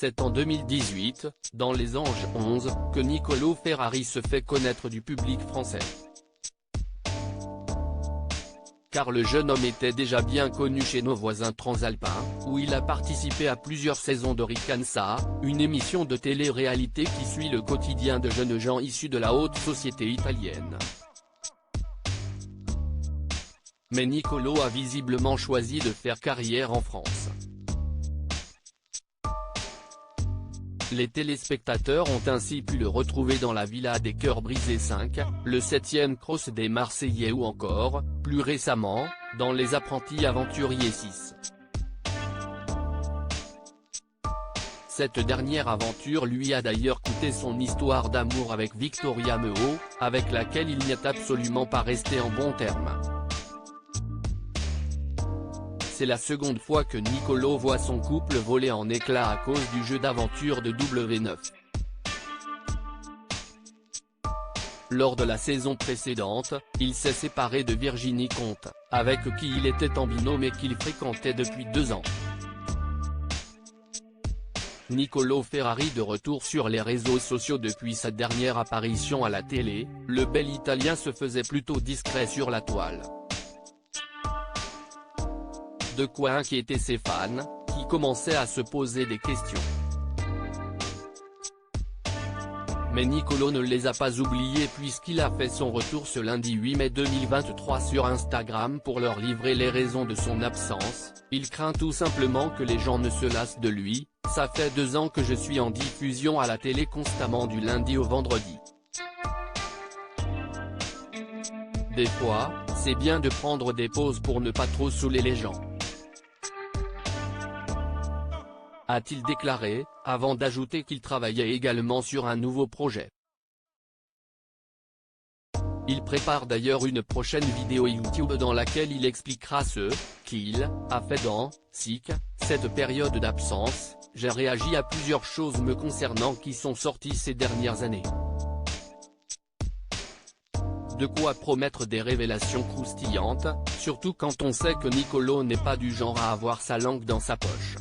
C'est en 2018, dans Les Anges 11, que Nicolo Ferrari se fait connaître du public français. Car le jeune homme était déjà bien connu chez nos voisins transalpins, où il a participé à plusieurs saisons de Riccansa, une émission de télé-réalité qui suit le quotidien de jeunes gens issus de la haute société italienne. Mais Nicolo a visiblement choisi de faire carrière en France. Les téléspectateurs ont ainsi pu le retrouver dans La Villa des Cœurs Brisés 5, le 7e Cross des Marseillais ou encore, plus récemment, dans Les Apprentis Aventuriers 6. Cette dernière aventure lui a d'ailleurs coûté son histoire d'amour avec Victoria Meaud, avec laquelle il n'y est absolument pas resté en bons termes. C'est la seconde fois que Nicolo voit son couple voler en éclats à cause du jeu d'aventure de W9. Lors de la saison précédente, il s'est séparé de Virginie Comte, avec qui il était en binôme et qu'il fréquentait depuis 2 ans. Nicolo Ferrari de retour sur les réseaux sociaux depuis sa dernière apparition à la télé, le bel Italien se faisait plutôt discret sur la toile. De quoi inquiéter ses fans, qui commençaient à se poser des questions. Mais Nicolo ne les a pas oubliés puisqu'il a fait son retour ce lundi 8 mai 2023 sur Instagram pour leur livrer les raisons de son absence. Il craint tout simplement que les gens ne se lassent de lui. Ça fait 2 ans que je suis en diffusion à la télé constamment du lundi au vendredi. Des fois, c'est bien de prendre des pauses pour ne pas trop saouler les gens, a-t-il déclaré, avant d'ajouter qu'il travaillait également sur un nouveau projet. Il prépare d'ailleurs une prochaine vidéo YouTube dans laquelle il expliquera ce qu'il a fait dans cette période d'absence. J'ai réagi à plusieurs choses me concernant qui sont sorties ces dernières années. De quoi promettre des révélations croustillantes, surtout quand on sait que Nicolo n'est pas du genre à avoir sa langue dans sa poche.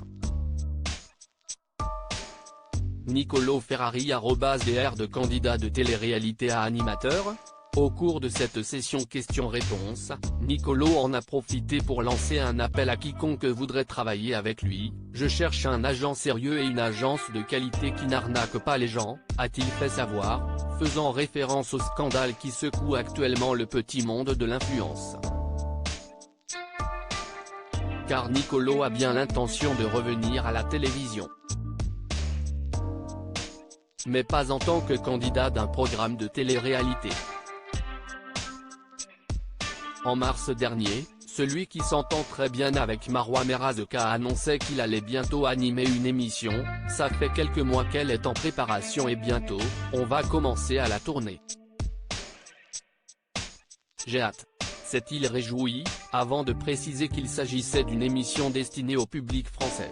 Nicolo Ferrari @DR de candidat de télé-réalité à animateur. Au cours de cette session questions-réponses, Nicolo en a profité pour lancer un appel à quiconque voudrait travailler avec lui. Je cherche un agent sérieux et une agence de qualité qui n'arnaque pas les gens, a-t-il fait savoir, faisant référence au scandale qui secoue actuellement le petit monde de l'influence. Car Nicolo a bien l'intention de revenir à la télévision. Mais pas en tant que candidat d'un programme de télé-réalité. En mars dernier, celui qui s'entend très bien avec Marois Merazeka a annoncé qu'il allait bientôt animer une émission. Ça fait quelques mois qu'elle est en préparation et bientôt, on va commencer à la tourner. J'ai hâte. S'est-il réjoui, avant de préciser qu'il s'agissait d'une émission destinée au public français.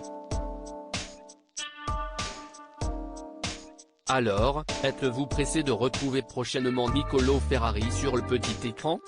Alors, êtes-vous pressé de retrouver prochainement Nicolo Ferrari sur le petit écran ?